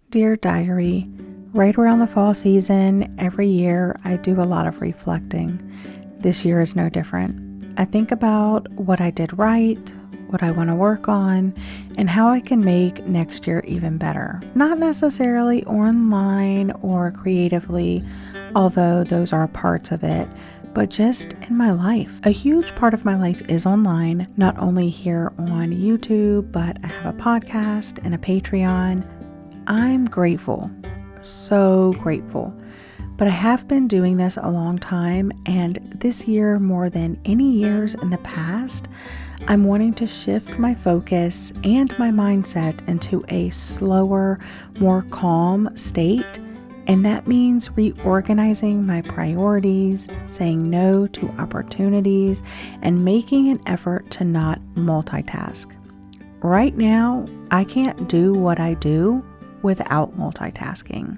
Dear Diary, right around the fall season, every year I do a lot of reflecting. This year is no different. I think about what I did right, what I want to work on, and how I can make next year even better. Not necessarily online or creatively, although those are parts of it, but just in my life. A huge part of my life is online, not only here on YouTube, but I have a podcast and a Patreon. I'm grateful, so grateful. But I have been doing this a long time, and this year, more than any years in the past, I'm wanting to shift my focus and my mindset into a slower, more calm state. And that means reorganizing my priorities, saying no to opportunities, and making an effort to not multitask. Right now, I can't do what I do without multitasking.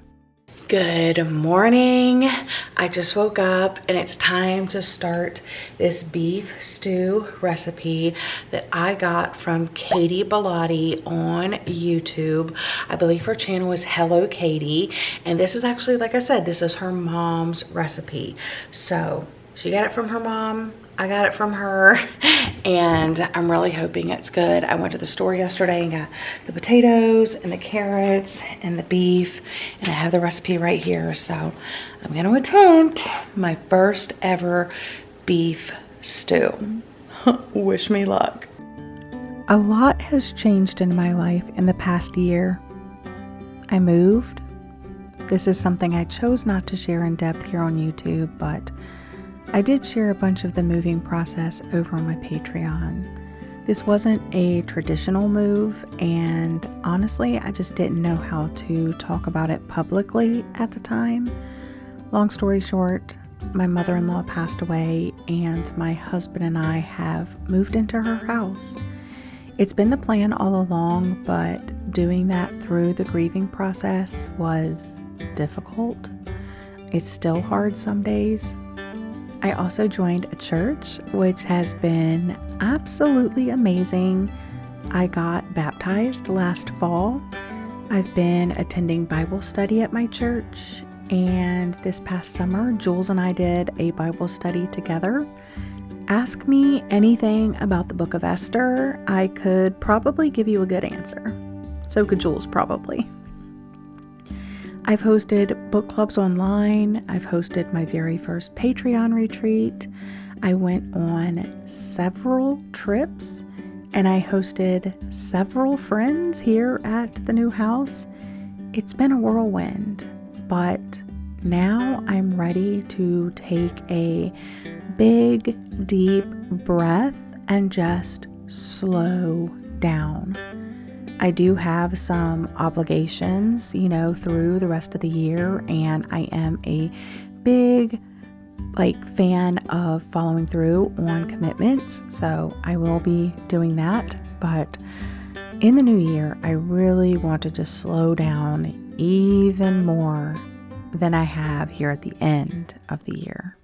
Good morning. I just woke up and it's time to start this beef stew recipe that I got from 𝒑𝒏𝒌𝒔 on YouTube. I believe her channel is Hello Katie, and this is actually, like I said, this is her mom's recipe. So she got it from her mom, I got it from her, and I'm really hoping it's good. I went to the store yesterday and got the potatoes and the carrots and the beef, and I have the recipe right here. So I'm gonna attempt my first ever beef stew. Wish me luck. A lot has changed in my life in the past year. I moved. This is something I chose not to share in depth here on YouTube, but I did share a bunch of the moving process over on my Patreon. This wasn't a traditional move, and honestly, I just didn't know how to talk about it publicly at the time. Long story short, my mother-in-law passed away, and my husband and I have moved into her house. It's been the plan all along, but doing that through the grieving process was difficult. It's still hard some days. I also joined a church, which has been absolutely amazing. I got baptized last fall. I've been attending Bible study at my church, and this past summer, Jules and I did a Bible study together. Ask me anything about the book of Esther, I could probably give you a good answer. So could Jules probably. I've hosted book clubs online. I've hosted my very first Patreon retreat. I went on several trips, and I hosted several friends here at the new house. It's been a whirlwind, but now I'm ready to take a big, deep breath and just slow down. I do have some obligations, through the rest of the year, and I am a big, fan of following through on commitments, so I will be doing that. But in the new year, I really want to just slow down even more than I have here at the end of the year.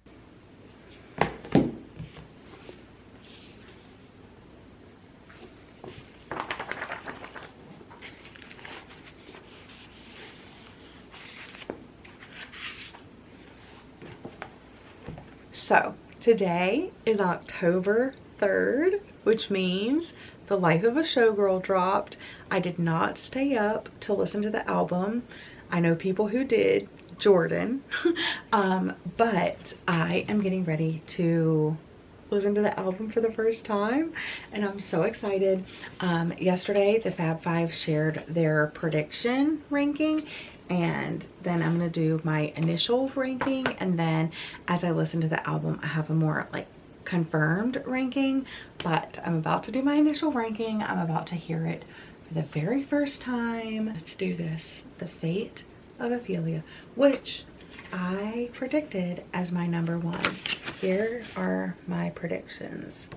So today is October 3rd, which means The Life of a Showgirl dropped. I did not stay up to listen to the album. I know people who did, Jordan, but I am getting ready to listen to the album for the first time, and I'm so excited. Yesterday, the Fab Five shared their prediction ranking, and then I'm gonna do my initial ranking, and then as I listen to the album, I have a more confirmed ranking. But I'm about to do my initial ranking. I'm about to hear it for the very first time. Let's do this. The Fate of Ophelia, which I predicted as my number one. Here are my predictions.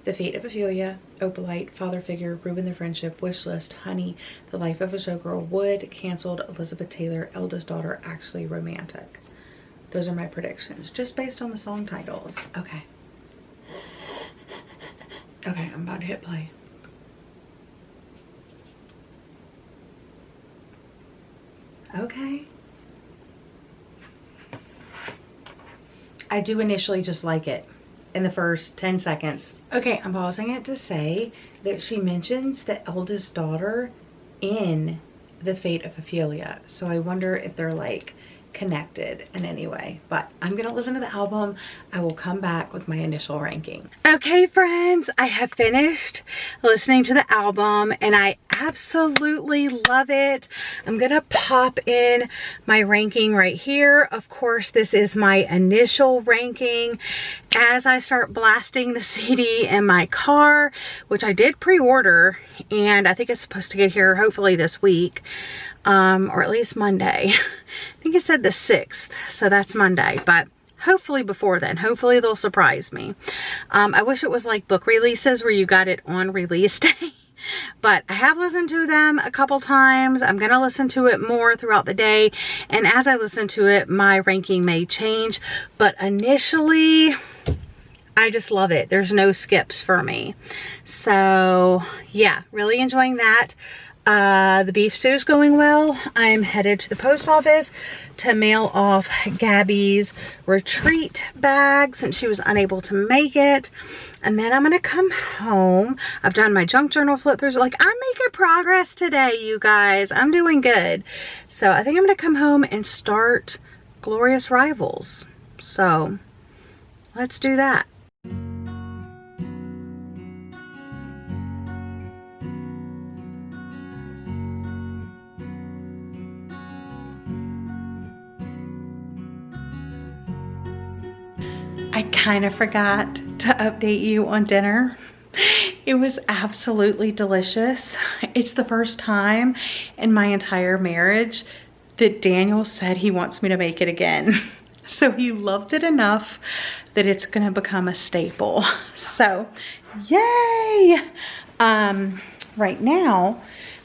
The Fate of Ophelia, Opalite, Father Figure, Ruin the Friendship, Wishlist, Honey, The Life of a Showgirl, Wood, Cancelled, Elizabeth Taylor, Eldest Daughter, Actually Romantic. Those are my predictions, just based on the song titles. Okay. Okay, I'm about to hit play. Okay. I do initially just like it in the first 10 seconds. Okay, I'm pausing it to say that she mentions the eldest daughter in the Fate of Ophelia. So I wonder if they're like connected in any way, but I'm gonna listen to the album. I will come back with my initial ranking. Okay friends, I have finished listening to the album and I absolutely love it. I'm gonna pop in my ranking right here. Of course, this is my initial ranking. As I start blasting the CD in my car, which I did pre-order, and I think it's supposed to get here hopefully this week, or at least Monday. I think it said the 6th, so that's Monday, but hopefully before then. Hopefully they'll surprise me. I wish it was like book releases where you got it on release day. But I have listened to them a couple times. I'm going to listen to it more throughout the day. And as I listen to it, my ranking may change. But initially, I just love it. There's no skips for me. So yeah, really enjoying that. The beef stew is going well. I'm headed to the post office to mail off Gabby's retreat bag since she was unable to make it. And then I'm going to come home. I've done my junk journal flip throughs. Like, I'm making progress today, you guys. I'm doing good. So I think I'm going to come home and start Glorious Rivals. So let's do that. I kind of forgot to update you on dinner. It was absolutely delicious. It's the first time in my entire marriage that Daniel said he wants me to make it again. So he loved it enough that it's gonna become a staple. So, yay! Right now,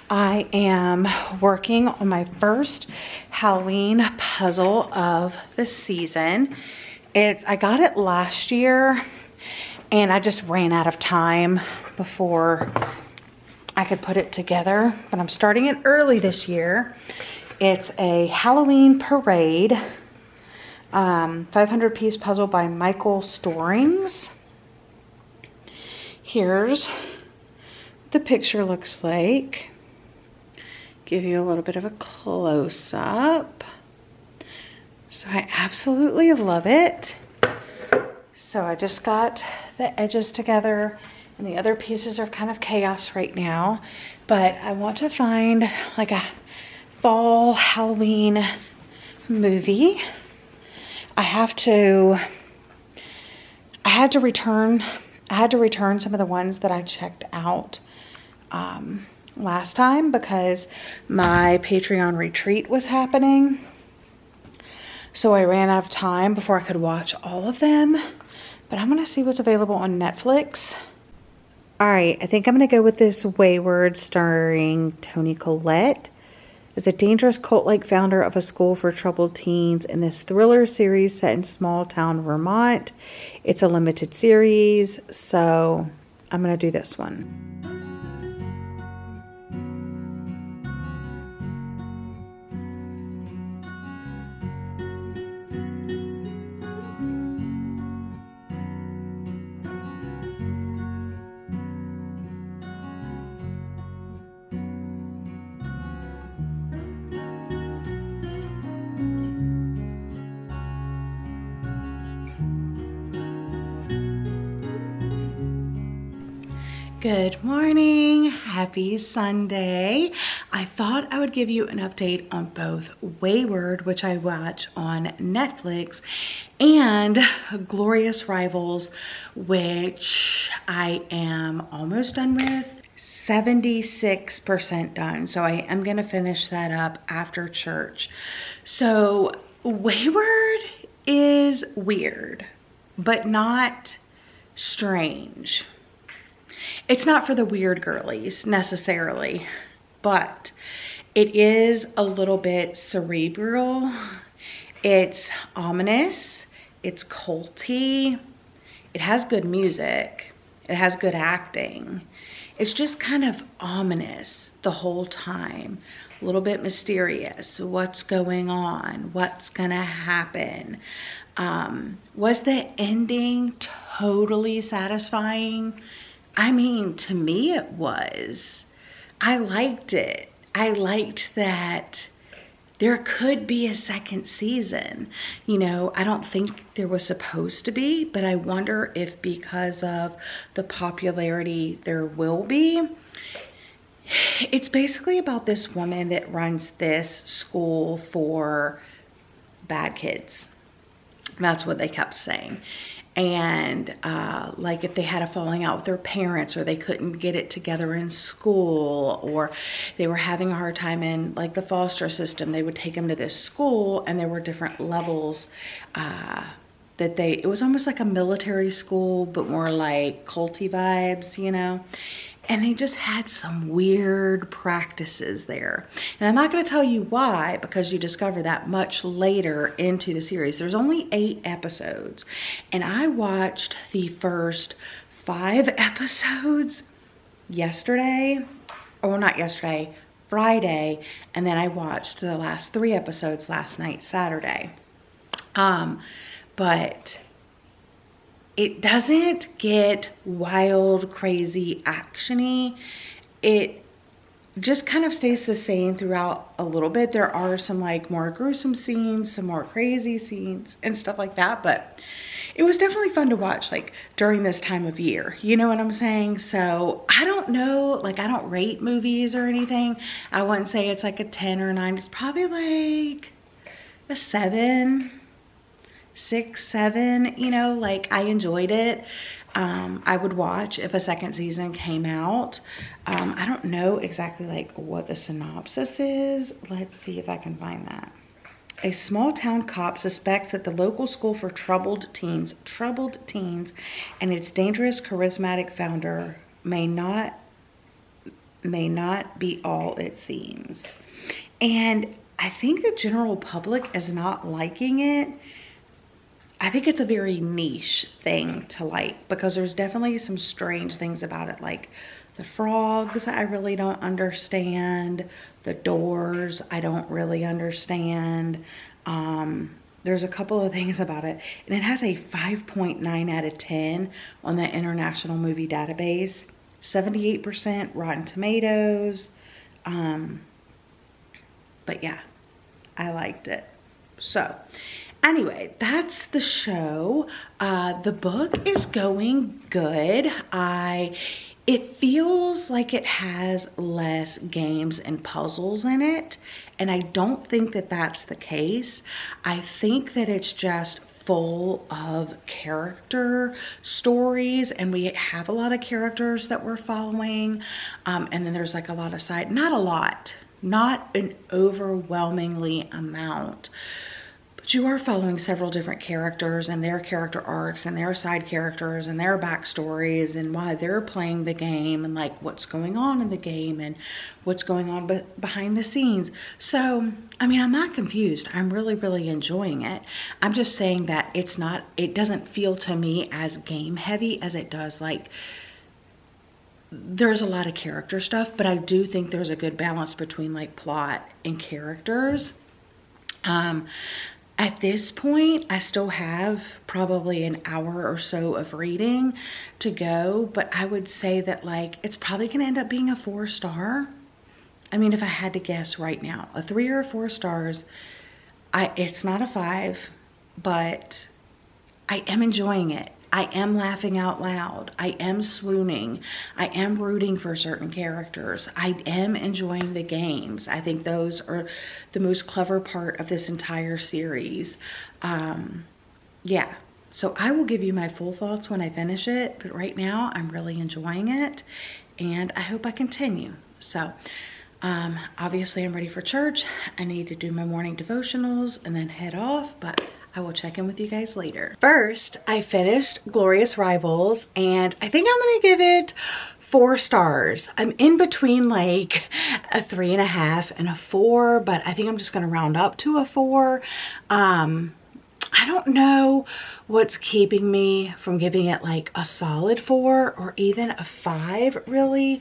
I am working on my first Halloween puzzle of the season. I got it last year and I just ran out of time before I could put it together, but I'm starting it early this year. It's a Halloween parade, 500 piece puzzle by Michael Storings. Here's what the picture looks like. Give you a little bit of a close up. So I absolutely love it. So I just got the edges together and the other pieces are kind of chaos right now, but I want to find like a fall Halloween movie. I had to return some of the ones that I checked out last time because my Patreon retreat was happening. So I ran out of time before I could watch all of them, but I'm gonna see what's available on Netflix. All right, I think I'm gonna go with this Wayward starring Toni Collette as a dangerous cult-like founder of a school for troubled teens in this thriller series set in small town Vermont. It's a limited series, so I'm gonna do this one. Good morning, happy Sunday. I thought I would give you an update on both Wayward, which I watch on Netflix, and Glorious Rivals, which I am almost done with, 76% done. So I am gonna finish that up after church. So Wayward is weird, but not strange. It's not for the weird girlies necessarily, but it is a little bit cerebral. It's ominous, it's culty, it has good music, It has good acting. It's just kind of ominous the whole time. A little bit mysterious. What's going on? What's gonna happen? Was the ending totally satisfying? I mean, to me it was. I liked it. I liked that there could be a second season. You know, I don't think there was supposed to be, but I wonder if because of the popularity there will be. It's basically about this woman that runs this school for bad kids. That's what they kept saying. And like if they had a falling out with their parents, or they couldn't get it together in school, or they were having a hard time in like the foster system, they would take them to this school, and there were different levels it was almost like a military school, but more like culty vibes, you know? And they just had some weird practices there. And I'm not going to tell you why, because you discover that much later into the series. There's only 8 episodes. And I watched the first 5 episodes yesterday. Or not yesterday, Friday. And then I watched the last 3 episodes last night, Saturday. But it doesn't get wild, crazy, actiony. It just kind of stays the same throughout a little bit. There are some like more gruesome scenes, some more crazy scenes and stuff like that. But it was definitely fun to watch like during this time of year. You know what I'm saying? So I don't know, like I don't rate movies or anything. I wouldn't say it's like a 10 or 9. It's probably like a 7. 6, 7, you know, like I enjoyed it. I would watch if a second season came out. I don't know exactly like what the synopsis is. Let's see if I can find that. A small town cop suspects that the local school for troubled teens and its dangerous, charismatic founder may not be all it seems. And I think the general public is not liking it. I think it's a very niche thing to like, because there's definitely some strange things about it, like the frogs I really don't understand, the doors I don't really understand. There's a couple of things about it, and it has a 5.9 out of 10 on the International Movie Database, 78% Rotten Tomatoes. But yeah, I liked it. So anyway, that's the show. The book is going good. It feels like it has less games and puzzles in it, and I don't think that that's the case. I think that it's just full of character stories, and we have a lot of characters that we're following, and then there's like a lot of side, not a lot, not an overwhelmingly amount. You are following several different characters and their character arcs and their side characters and their backstories and why they're playing the game and like what's going on in the game and what's going on behind the scenes. So, I mean, I'm not confused. I'm really, really enjoying it. I'm just saying that it doesn't feel to me as game heavy as it does. Like, there's a lot of character stuff, but I do think there's a good balance between like plot and characters. At this point, I still have probably an hour or so of reading to go, but I would say that like it's probably going to end up being a 4-star. I mean, if I had to guess right now, a 3 or a 4 stars. It's not a 5, but I am enjoying it. I am laughing out loud. I am swooning. I am rooting for certain characters. I am enjoying the games. I think those are the most clever part of this entire series. Yeah, so I will give you my full thoughts when I finish it, but right now I'm really enjoying it, and I hope I continue. So obviously I'm ready for church. I need to do my morning devotionals and then head off, but I will check in with you guys later. First, I finished Glorious Rivals, and I think I'm gonna give it 4 stars. I'm in between like a 3.5 and a 4, but I think I'm just gonna round up to a 4. I I don't know what's keeping me from giving it like a solid 4 or even a 5 really.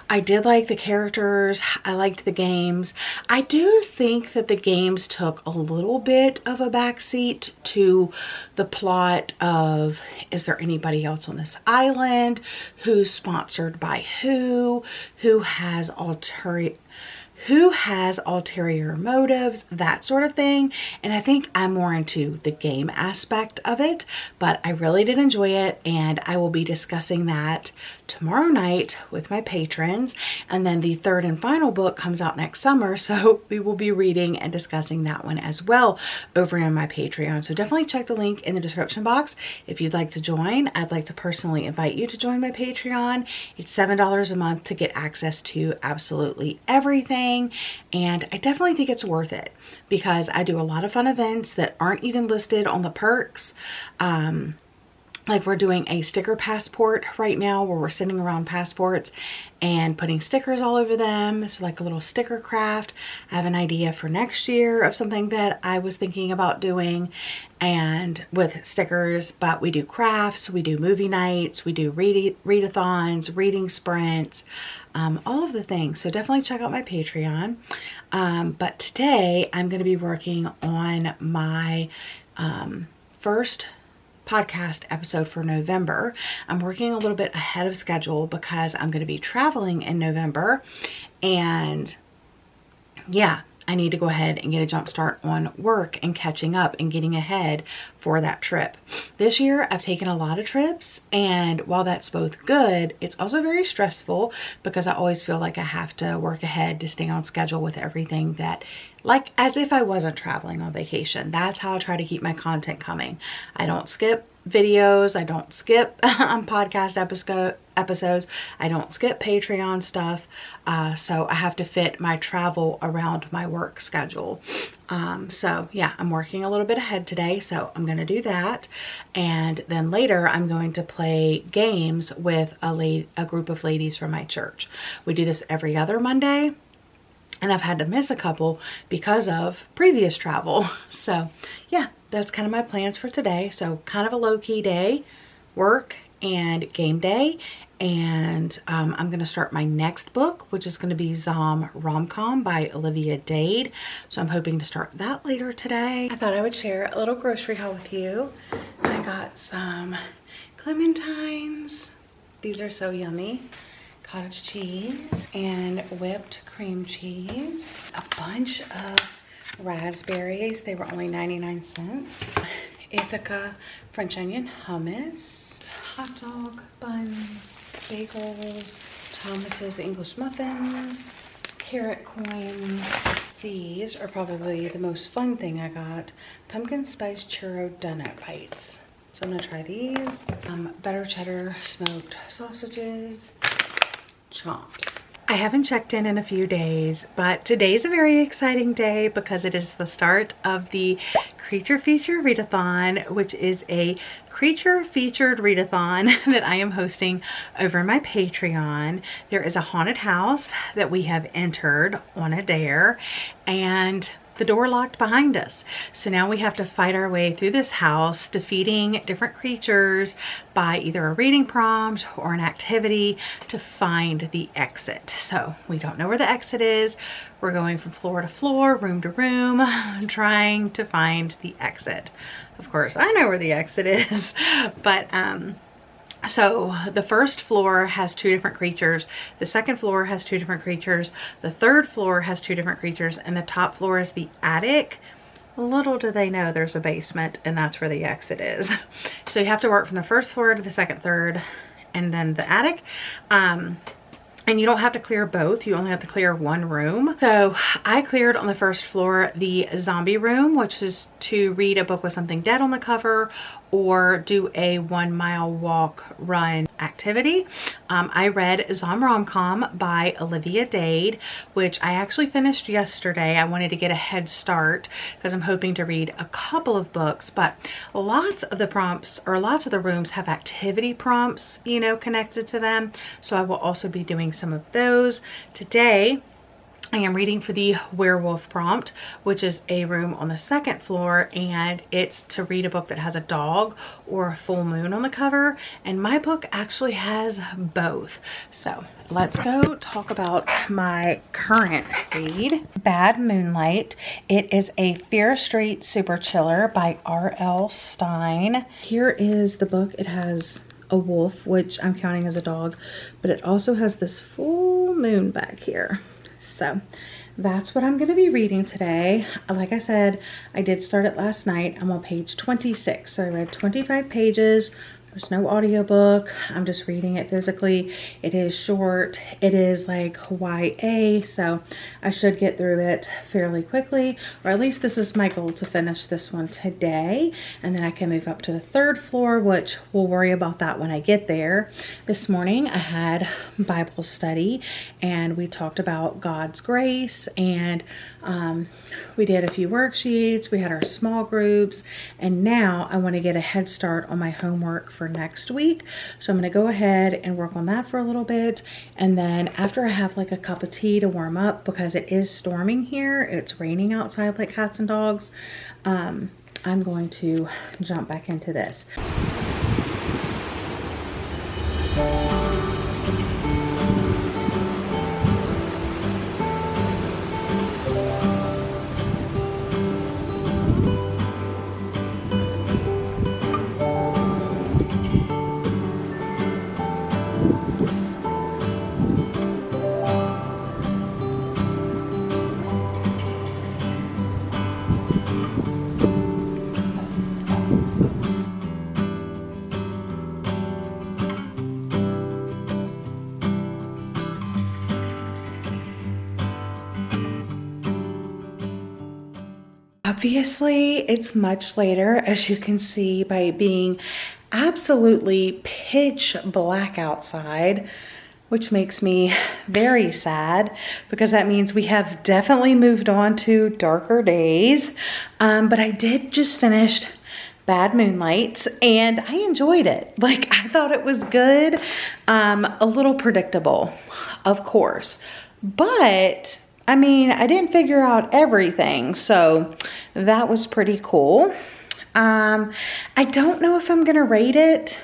I did like the characters. I liked the games. I do think that the games took a little bit of a backseat to the plot of, is there anybody else on this island? Who's sponsored by who has ulterior motives, that sort of thing. And I think I'm more into the game aspect of it, but I really did enjoy it, and I will be discussing that tomorrow night with my patrons. And then the third and final book comes out next summer, so we will be reading and discussing that one as well over on my Patreon. So definitely check the link in the description box if you'd like to join. I'd like to personally invite you to join my Patreon. It's $7 a month to get access to absolutely everything, and I definitely think it's worth it because I do a lot of fun events that aren't even listed on the perks. Like we're doing a sticker passport right now where we're sending around passports and putting stickers all over them. So like a little sticker craft. I have an idea for next year of something that I was thinking about doing and with stickers, but we do crafts, we do movie nights, we do readathons, reading sprints, all of the things. So definitely check out my Patreon. But today I'm going to be working on my first podcast episode for November. I'm working a little bit ahead of schedule because I'm going to be traveling in November, and yeah, I need to go ahead and get a jump start on work and catching up and getting ahead for that trip. This year I've taken a lot of trips, and while that's both good, it's also very stressful because I always feel like I have to work ahead to stay on schedule with everything, that like as if I wasn't traveling on vacation. That's how I try to keep my content coming. I don't skip videos. I don't skip podcast episodes. I don't skip Patreon stuff. So I have to fit my travel around my work schedule. So yeah, I'm working a little bit ahead today, so I'm going to do that. And then later I'm going to play games with a group of ladies from my church. We do this every other Monday, and I've had to miss a couple because of previous travel. So yeah, that's kind of my plans for today. So kind of a low-key day, work and game day. And I'm going to start my next book, which is going to be 𝒑𝒏𝒌𝒔 by Olivia Dade. So I'm hoping to start that later today. I thought I would share a little grocery haul with you. I got some clementines. These are so yummy. Cottage cheese and whipped cream cheese. A bunch of raspberries. They were only 99 cents. Ithaca French onion hummus. Hot dog buns. Bagels. Thomas's English muffins. Carrot coins. These are probably the most fun thing I got. Pumpkin spice churro donut bites. So I'm gonna try these. Butter cheddar smoked sausages. Chomps. I haven't checked in a few days, but today's a very exciting day because it is the start of the Creature Feature Readathon, which is a creature featured readathon that I am hosting over my Patreon. There is a haunted house that we have entered on a dare, and the door locked behind us. So now we have to fight our way through this house, defeating different creatures by either a reading prompt or an activity to find the exit. So we don't know where the exit is. We're going from floor to floor, room to room, trying to find the exit. Of course, I know where the exit is, but so the first floor has 2 different creatures, the second floor has 2 different creatures, the third floor has 2 different creatures, and the top floor is the attic. Little do they know there's a basement, and that's where the exit is. So you have to work from the first floor to the second, third, and then the attic. And you don't have to clear both, you only have to clear one room. So I cleared on the first floor the zombie room, which is to read a book with something dead on the cover or do a 1 mile walk run activity. I read 𒒑𝒏𝒌𝒔 by Olivia Dade, which I actually finished yesterday. I wanted to get a head start because I'm hoping to read a couple of books, but lots of the prompts or lots of the rooms have activity prompts, you know, connected to them. So I will also be doing some of those. Today I am reading for the werewolf prompt, which is a room on the second floor, and it's to read a book that has a dog or a full moon on the cover, and my book actually has both. So let's go talk about my current read, Bad Moonlight. It is a Fear Street Super Chiller by R.L. Stine. Here is the book. It has a wolf, which I'm counting as a dog, but it also has this full moon back here. So that's what I'm going to be reading today. Like I said, I did start it last night. I'm on page 26. So I read 25 pages. There's no audiobook. I'm just reading it physically. It is short. It is like YA, so I should get through it fairly quickly, or at least this is my goal, to finish this one today, and then I can move up to the third floor, which we'll worry about that when I get there. This morning I had Bible study, and we talked about God's grace, and we did a few worksheets. We had our small groups, and now I want to get a head start on my homework for next week. So I'm going to go ahead and work on that for a little bit, and then after I have like a cup of tea to warm up, because it is storming here, it's raining outside like cats and dogs, I'm going to jump back into this. Obviously, it's much later, as you can see by it being absolutely pitch black outside, which makes me very sad because that means we have definitely moved on to darker days. But I did just finish Bad Moonlight, and I enjoyed it. Like, I thought it was good. A little predictable, of course, but I mean, I didn't figure out everything, so that was pretty cool. I don't know if I'm gonna rate it.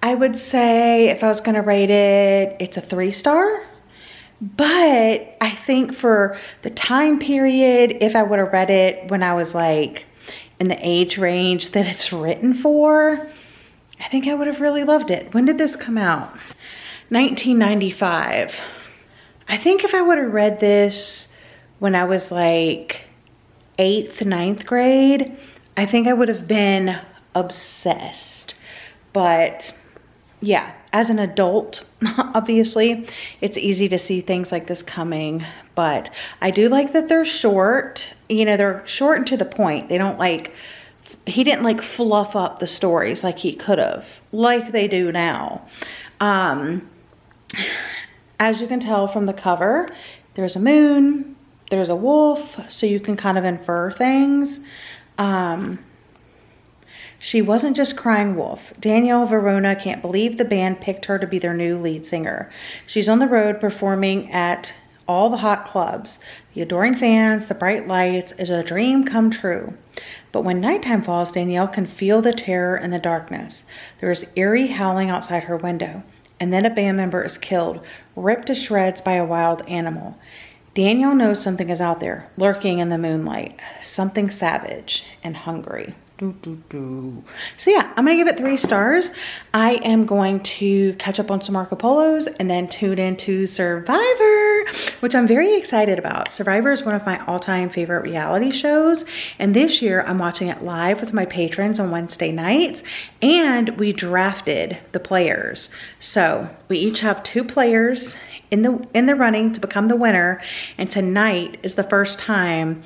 I would say if I was gonna rate it, it's a 3-star. But I think for the time period, if I would have read it when I was like in the age range that it's written for, I think I would have really loved it. When did this come out? 1995. I think if I would have read this when I was like 8th, 9th grade, I think I would have been obsessed. But yeah, as an adult, obviously, it's easy to see things like this coming. But I do like that they're short. You know, they're short and to the point. They don't like, he didn't like fluff up the stories like he could have, like they do now. As you can tell from the cover, there's a moon, there's a wolf, so you can kind of infer things. She wasn't just crying wolf. Danielle Verona can't believe the band picked her to be their new lead singer. She's on the road performing at all the hot clubs. The adoring fans, the bright lights, is a dream come true. But when nighttime falls, Danielle can feel the terror in the darkness. There is eerie howling outside her window. And then a band member is killed, ripped to shreds by a wild animal. Danielle knows something is out there, lurking in the moonlight. Something savage and hungry. So yeah, I'm gonna give it 3 stars. I am going to catch up on some Marco Polos and then tune into Survivor, which I'm very excited about. Survivor is one of my all-time favorite reality shows, and this year I'm watching it live with my patrons on Wednesday nights, and we drafted the players. So we each have 2 players in the running to become the winner, and tonight is the first time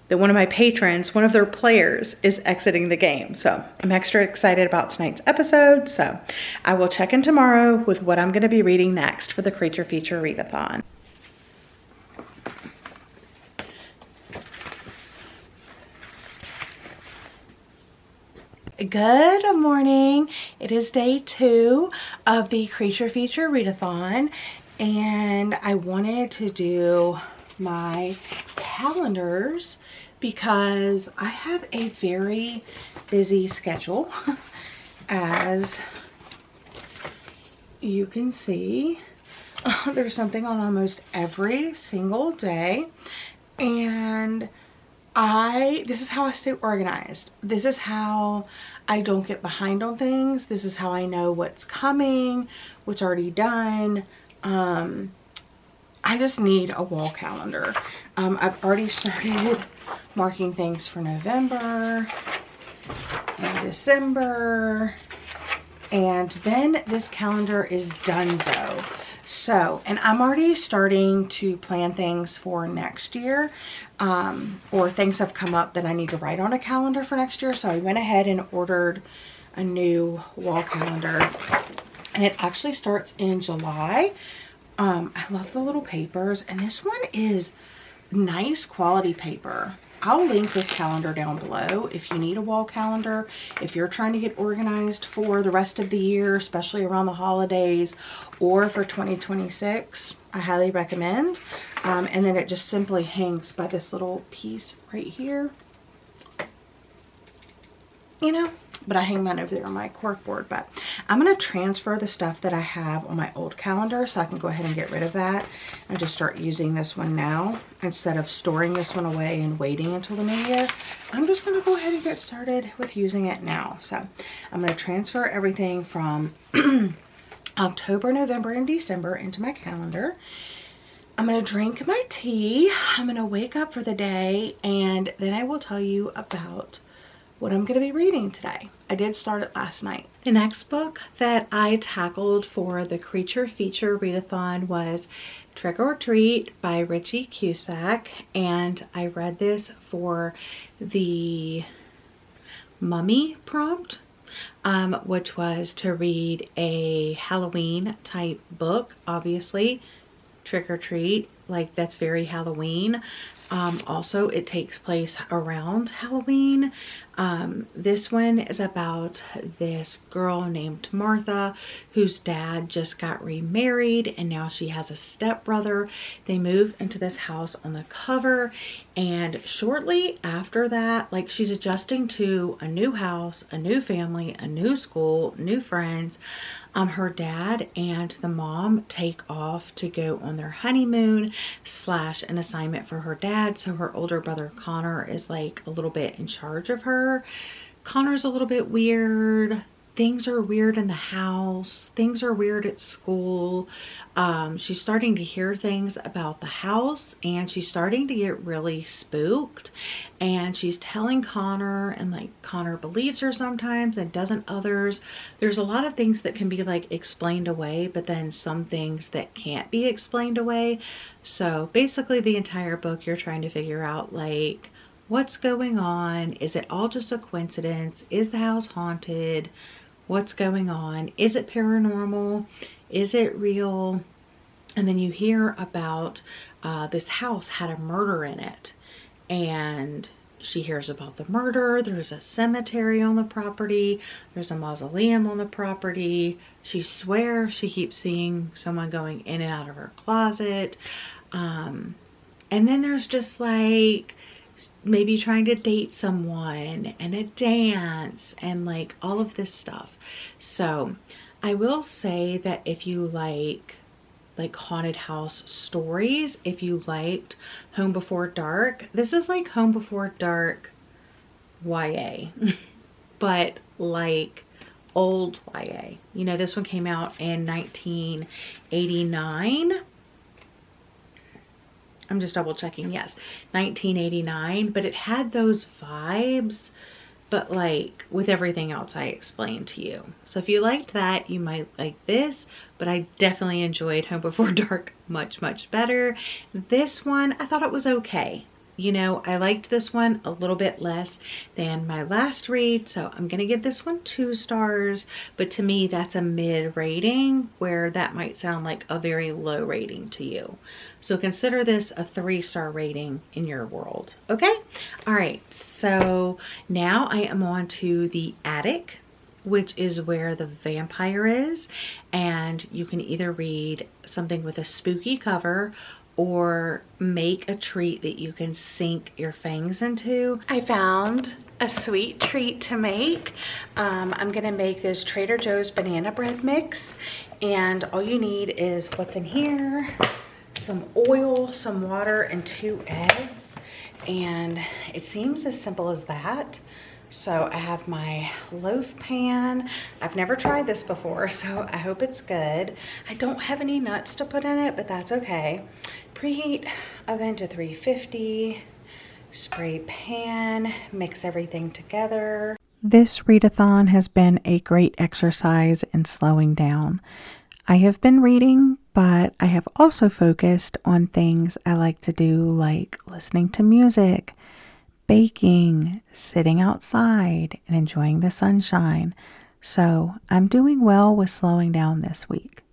that one of my patrons, one of their players, is exiting the game. So I'm extra excited about tonight's episode. So I will check in tomorrow with what I'm going to be reading next for the Creature Feature Readathon. Good morning. It is day 2 of the Creature Feature Readathon, and I wanted to do my calendars because I have a very busy schedule, as you can see. There's something on almost every single day, and this is how I stay organized. This is how I don't get behind on things. This is how I know what's coming, what's already done. I just need a wall calendar. I've already started marking things for November and December, and then this calendar is donezo. So, and I'm already starting to plan things for next year, or things have come up that I need to write on a calendar for next year. So I went ahead and ordered a new wall calendar, and it actually starts in July. I love the little papers, and this one is nice quality paper. I'll link this calendar down below if you need a wall calendar, if you're trying to get organized for the rest of the year, especially around the holidays, or for 2026. I highly recommend. And then it just simply hangs by this little piece right here, you know, but I hang mine over there on my cork board. But I'm going to transfer the stuff that I have on my old calendar so I can go ahead and get rid of that and just start using this one now instead of storing this one away and waiting until the new year. I'm just going to go ahead and get started with using it now. So I'm going to transfer everything from October, November, and December into my calendar. I'm going to drink my tea. I'm going to wake up for the day, and then I will tell you about what I'm going to be reading today. I did start it last night. The next book that I tackled for the Creature Feature Readathon was Trick or Treat by Richie Cusack, and I read this for the Mummy prompt, which was to read a Halloween type book. Obviously, Trick or Treat, like, that's very Halloween. Also, it takes place around Halloween. This one is about this girl named Martha whose dad just got remarried, and now she has a stepbrother. They move into this house on the cover, and shortly after that, like, she's adjusting to a new house, a new family, a new school, new friends. Her dad and the mom take off to go on their honeymoon / an assignment for her dad. So her older brother Connor is like a little bit in charge of her. Connor's a little bit weird. Things are weird in the house. Things are weird at school. She's starting to hear things about the house, and she's starting to get really spooked. And she's telling Connor, and like Connor believes her sometimes and doesn't others. There's a lot of things that can be like explained away, but then some things that can't be explained away. So basically the entire book you're trying to figure out, like, what's going on? Is it all just a coincidence? Is the house haunted? What's going on? Is it paranormal? Is it real? And then you hear about this house had a murder in it, and she hears about the murder. There's a cemetery on the property. There's a mausoleum on the property. She swears she keeps seeing someone going in and out of her closet. And then there's just like maybe trying to date someone and a dance and like all of this stuff. So I will say that if you like haunted house stories, if you liked Home Before Dark, this is like Home Before Dark YA, but like old YA. You know, this one came out in 1989. I'm just double checking. Yes, 1989, but it had those vibes, but like with everything else I explained to you. So if you liked that, you might like this, but I definitely enjoyed Home Before Dark much, much better. This one, I thought it was okay. You know, I liked this one a little bit less than my last read, so I'm gonna give this one 2 stars, but to me that's a mid rating, where that might sound like a very low rating to you. So consider this a 3-star rating in your world, okay? All right, so now I am on to the attic, which is where the vampire is, and you can either read something with a spooky cover or make a treat that you can sink your fangs into. I found a sweet treat to make. I'm gonna make this Trader Joe's banana bread mix, and all you need is what's in here: some oil, some water, and 2 eggs. And it seems as simple as that. So I have my loaf pan. I've never tried this before, so I hope it's good. I don't have any nuts to put in it, but that's okay. Preheat oven to 350. Spray pan, mix everything together. This readathon has been a great exercise in slowing down. I have been reading, but I have also focused on things I like to do, like listening to music, baking, sitting outside, and enjoying the sunshine. So I'm doing well with slowing down this week.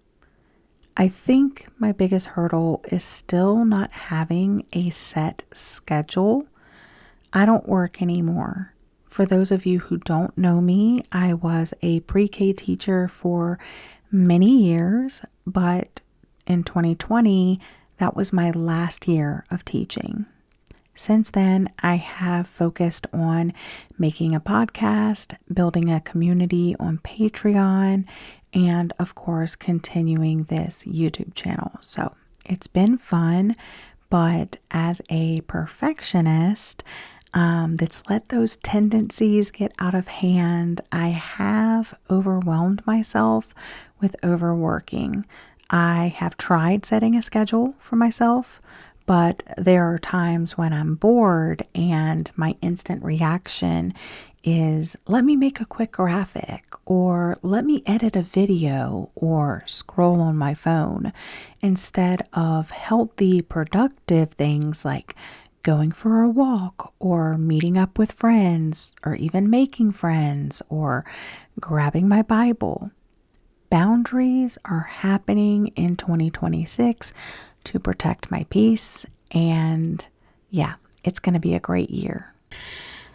I think my biggest hurdle is still not having a set schedule. I don't work anymore. For those of you who don't know me, I was a pre-K teacher for many years, but in 2020, that was my last year of teaching. Since then, I have focused on making a podcast, building a community on Patreon, and of course, continuing this YouTube channel. So it's been fun, but as a perfectionist, that's let those tendencies get out of hand, I have overwhelmed myself with overworking. I have tried setting a schedule for myself, but there are times when I'm bored and my instant reaction is, let me make a quick graphic, or let me edit a video, or scroll on my phone, instead of healthy, productive things like going for a walk, or meeting up with friends, or even making friends, or grabbing my Bible. Boundaries are happening in 2026 to protect my peace, and yeah, it's going to be a great year.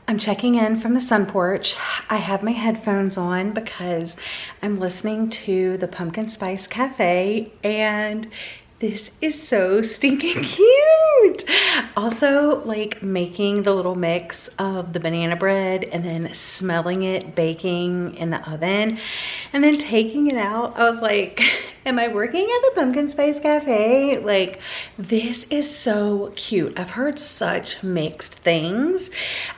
I'm checking in from the sun porch. I have my headphones on because I'm listening to the Pumpkin Spice Cafe, and this is so stinking cute. Also, like making the little mix of the banana bread and then smelling it baking in the oven and then taking it out. I was like, am I working at the Pumpkin Spice Cafe? Like, this is so cute. I've heard such mixed things.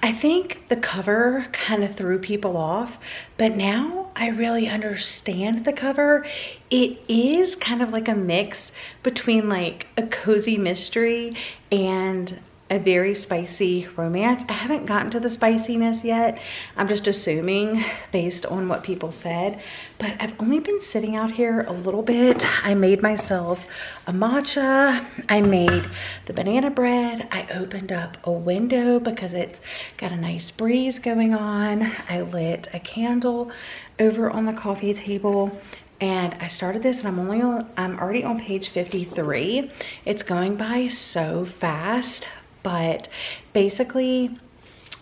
I think the cover kind of threw people off, but now I really understand the cover. It is kind of like a mix between like a cozy mystery and a very spicy romance. I haven't gotten to the spiciness yet. I'm just assuming based on what people said, but I've only been sitting out here a little bit. I made myself a matcha. I made the banana bread. I opened up a window because it's got a nice breeze going on. I lit a candle over on the coffee table. And I started this, and I'm already on page 53. It's going by so fast, but basically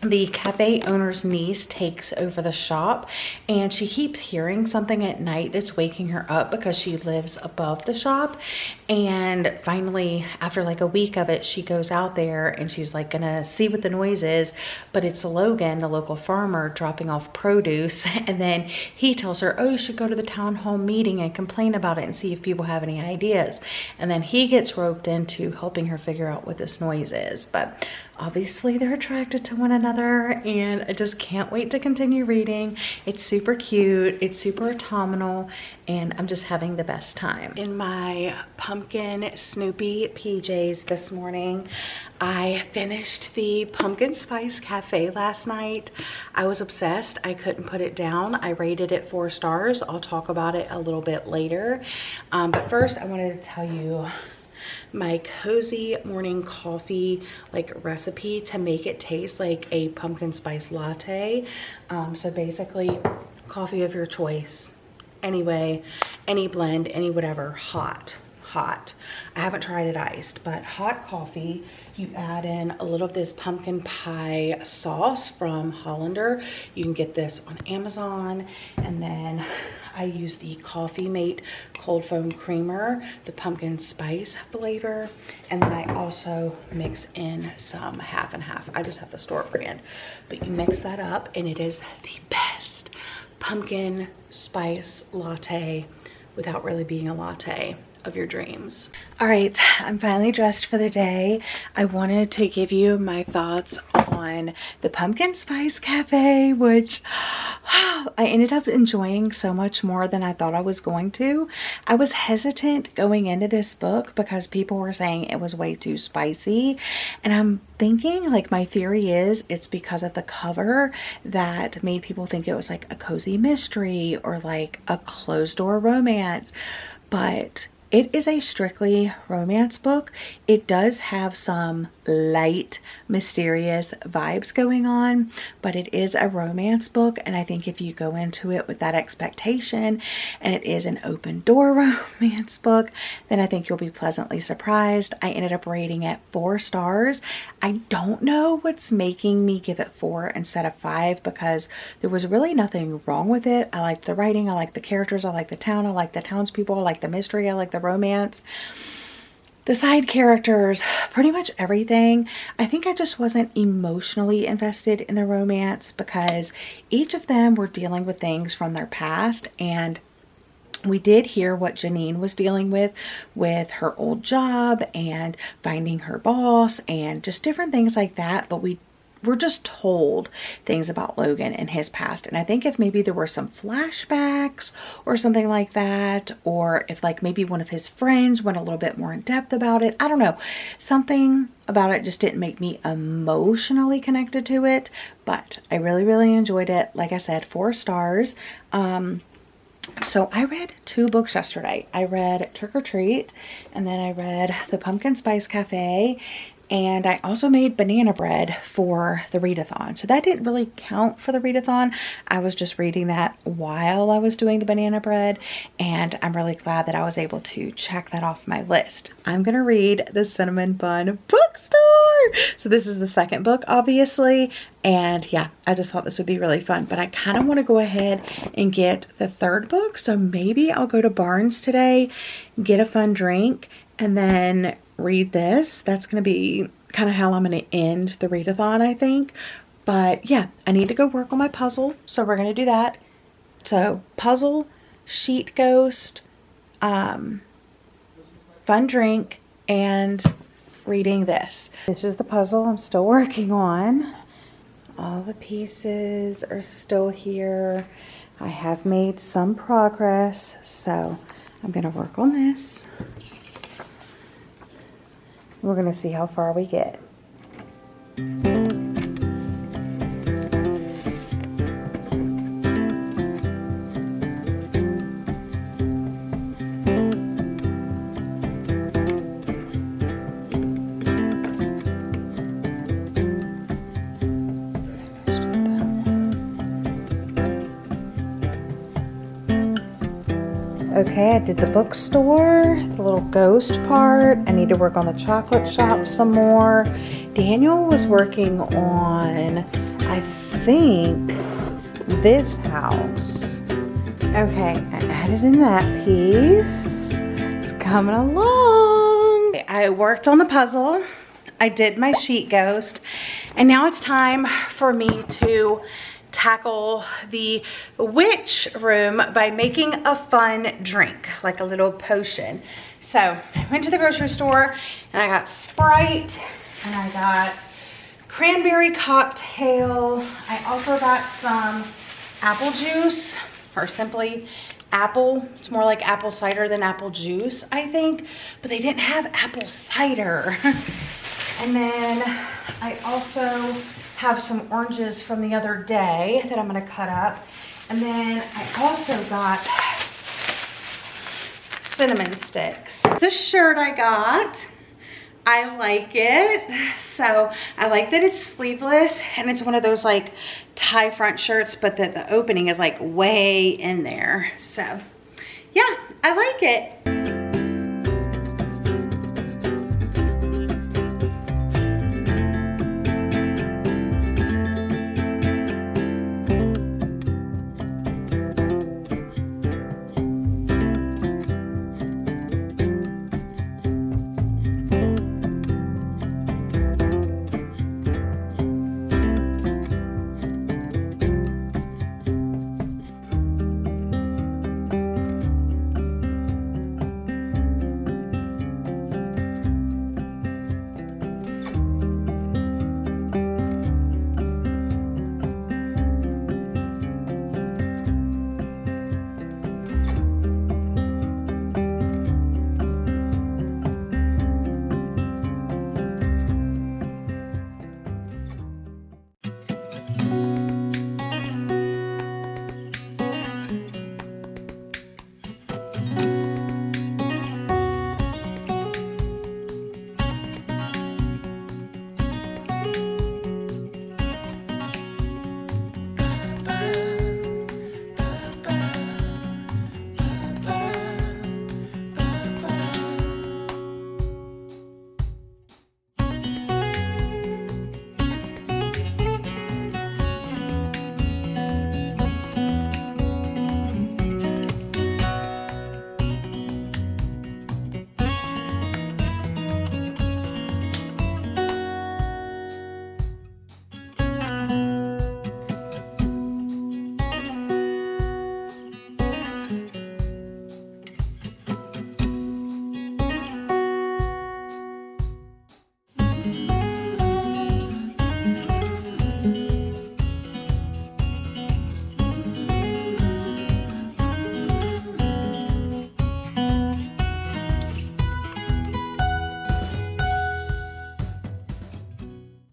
the cafe owner's niece takes over the shop, and she keeps hearing something at night that's waking her up because she lives above the shop. And finally, after like a week of it, she goes out there and she's like gonna see what the noise is, but it's Logan, the local farmer, dropping off produce. And then he tells her, oh, you should go to the town hall meeting and complain about it and see if people have any ideas. And then he gets roped into helping her figure out what this noise is. But obviously they're attracted to one another, and I just can't wait to continue reading. It's super cute, it's super autumnal, and I'm just having the best time. In my pumpkin Snoopy PJs this morning, I finished the Pumpkin Spice Cafe last night. I was obsessed. I couldn't put it down. I rated it 4 stars. I'll talk about it a little bit later. But first I wanted to tell you my cozy morning coffee recipe to make it taste like a pumpkin spice latte. So basically coffee of your choice, anyway, any blend, any whatever, hot. I haven't tried it iced, but hot coffee. You add in a little of this pumpkin pie sauce from Hollander. You can get this on Amazon. And then I use the Coffee Mate Cold Foam Creamer, the pumpkin spice flavor, and then I also mix in some half and half. I just have the store brand, but you mix that up and it is the best pumpkin spice latte without really being a latte of your dreams. All right, I'm finally dressed for the day. I wanted to give you my thoughts on the Pumpkin Spice Cafe, which I ended up enjoying so much more than I thought I was going to. I was hesitant going into this book because people were saying it was way too spicy, and I'm thinking, like, my theory is it's because of the cover that made people think it was like a cozy mystery or like a closed door romance, but it is a strictly romance book. It does have some light, mysterious vibes going on, but it is a romance book, and I think if you go into it with that expectation and it is an open door romance book, then I think you'll be pleasantly surprised. I ended up rating it 4 stars. I don't know what's making me give it 4 instead of 5, because there was really nothing wrong with it. I liked the writing, I liked the characters, I liked the town, I liked the townspeople, I liked the mystery, I liked the romance, the side characters, pretty much everything. I think I just wasn't emotionally invested in the romance because each of them were dealing with things from their past, and we did hear what Janine was dealing with her old job and finding her boss and just different things like that, but we were just told things about Logan and his past. And I think if maybe there were some flashbacks or something like that, or if like maybe one of his friends went a little bit more in depth about it, I don't know, something about it just didn't make me emotionally connected to it. But I really enjoyed it. Like I said, 4 stars. So I read 2 books yesterday. I read Trick or Treat, and then I read The Pumpkin Spice Cafe, and I also made banana bread for the readathon. So that didn't really count for the readathon. I was just reading that while I was doing the banana bread, and I'm really glad that I was able to check that off my list. I'm gonna read The Cinnamon Bun Bookstore. So this is the second book, obviously, and yeah, I just thought this would be really fun, but I kind of want to go ahead and get the third book. So maybe I'll go to Barnes today, get a fun drink, and then read this. That's going to be kind of how I'm going to end the readathon, I think. But yeah, I need to go work on my puzzle, so we're going to do that. So puzzle, sheet ghost, fun drink, and reading this. This is the puzzle I'm still working on. All the pieces are still here. I have made some progress, so I'm going to work on this. We're going to see how far we get. Okay, I did the bookstore, the little ghost part. I need to work on the chocolate shop some more. Daniel was working on, I think, this house. Okay, I added in that piece. It's coming along. I worked on the puzzle. I did my sheet ghost. And now it's time for me to tackle the witch room by making a fun drink, like a little potion. So I went to the grocery store and I got Sprite and I got cranberry cocktail. I also got some apple juice, or simply apple. It's more like apple cider than apple juice, I think, but they didn't have apple cider. And then I also have some oranges from the other day that I'm going to cut up. And then I also got cinnamon sticks. This shirt I got, I like it. So I like that it's sleeveless and it's one of those like tie front shirts, but that the opening is like way in there. So yeah, I like it.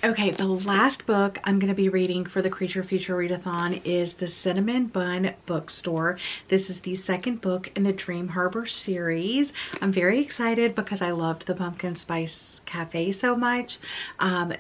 Okay, the last book I'm going to be reading for the Creature Future Readathon is The Cinnamon Bun Bookstore. This is the second book in the Dream Harbor series. I'm very excited because I loved the Pumpkin Spice Cafe so much.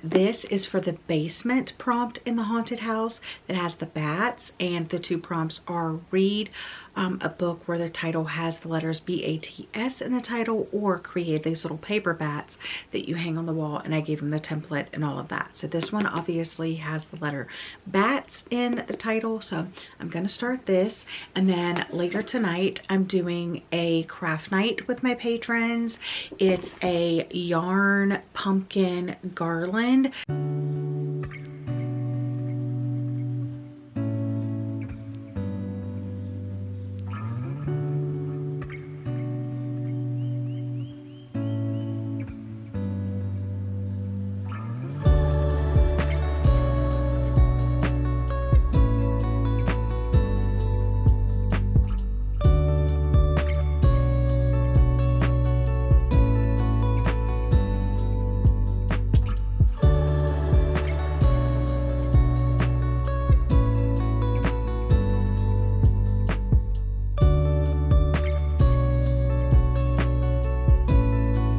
This is for the basement prompt in the haunted house that has the bats, and the two prompts are read a book where the title has the letters BATS in the title, or create these little paper bats that you hang on the wall, and I gave them the template and all of that. So this one obviously has the letter bats in the title, so I'm gonna start this. And then later tonight I'm doing a craft night with my patrons. It's a yarn pumpkin garland.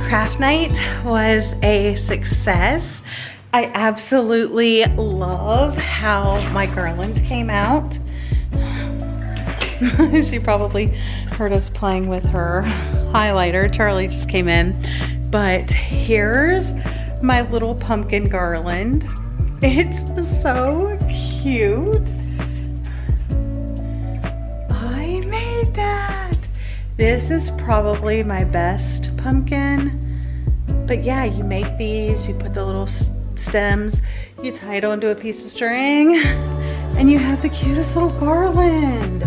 Craft night was a success. I absolutely love how my garland came out. She probably heard us playing with her highlighter. Charlie just came in. But here's my little pumpkin garland. It's so cute. I made that. This is probably my best pumpkin. But yeah, you make these, you put the little stems, you tie it onto a piece of string, and you have the cutest little garland.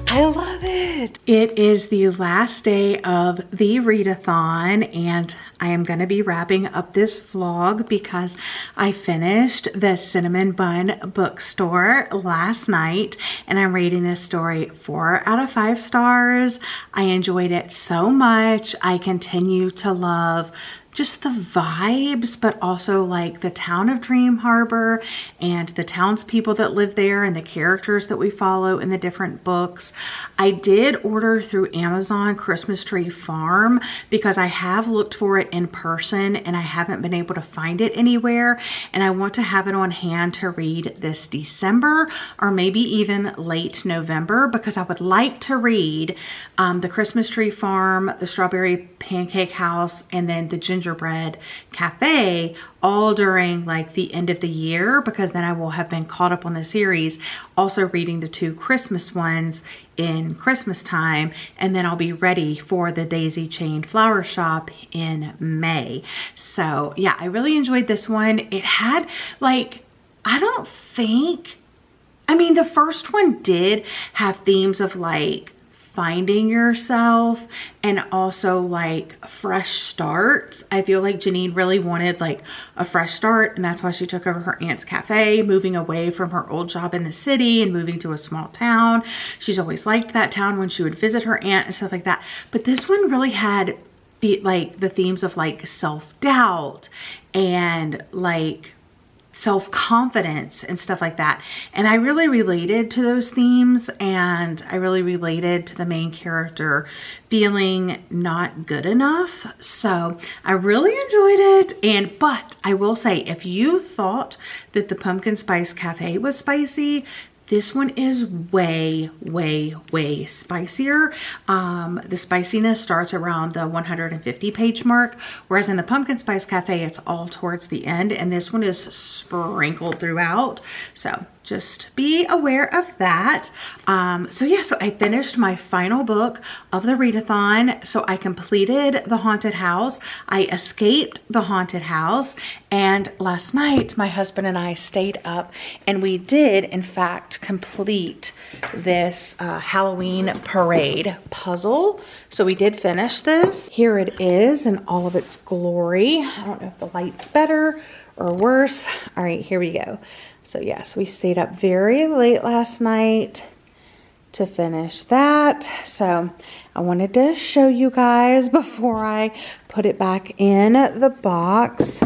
I love it. It is the last day of the readathon, and I am going to be wrapping up this vlog because I finished the Cinnamon Bun Bookstore last night, and I'm rating this story 4 out of 5 stars. I enjoyed it so much. I continue to love just the vibes, but also like the town of Dream Harbor and the townspeople that live there and the characters that we follow in the different books. I did order through Amazon Christmas Tree Farm because I have looked for it in person and I haven't been able to find it anywhere, and I want to have it on hand to read this December or maybe even late November, because I would like to read the Christmas Tree Farm, the Strawberry Pancake House, and then the Gingerbread Cafe all during like the end of the year, because then I will have been caught up on the series, also reading the 2 Christmas ones in Christmas time, and then I'll be ready for the Daisy Chain Flower Shop in May. So yeah, I really enjoyed this one. It had like, I mean, the first one did have themes of like finding yourself and also like fresh starts. I feel like Janine really wanted like a fresh start, and that's why she took over her aunt's cafe, moving away from her old job in the city and moving to a small town. She's always liked that town when she would visit her aunt and stuff like that. But this one really had like the themes of like self-doubt and like self-confidence and stuff like that. And I really related to those themes, and I really related to the main character feeling not good enough. So I really enjoyed it. But I will say, if you thought that the Pumpkin Spice Cafe was spicy, this one is way, way, way spicier. The spiciness starts around the 150 page mark, whereas in the Pumpkin Spice Cafe, it's all towards the end, and this one is sprinkled throughout. So just be aware of that. So yeah, so I finished my final book of the readathon. So I completed the haunted house. I escaped the haunted house. And last night, my husband and I stayed up, and we did, in fact, complete this Halloween parade puzzle. So we did finish this. Here it is in all of its glory. I don't know if the light's better or worse. All right, here we go. So yes, we stayed up very late last night to finish that. So I wanted to show you guys before I put it back in the box.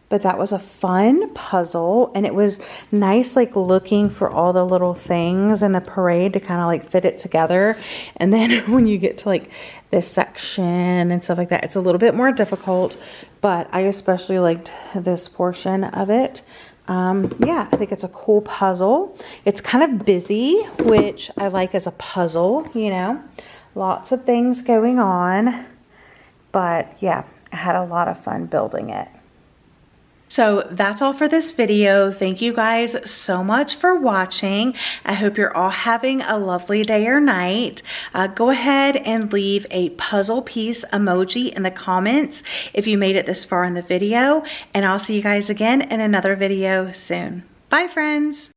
But that was a fun puzzle, and it was nice like looking for all the little things in the parade to kind of like fit it together. And then when you get to like this section and stuff like that, it's a little bit more difficult, but I especially liked this portion of it. Yeah, I think it's a cool puzzle. It's kind of busy, which I like as a puzzle, you know, lots of things going on, but yeah, I had a lot of fun building it. So that's all for this video. Thank you guys so much for watching. I hope you're all having a lovely day or night. Go ahead and leave a puzzle piece emoji in the comments if you made it this far in the video, and I'll see you guys again in another video soon. Bye, friends.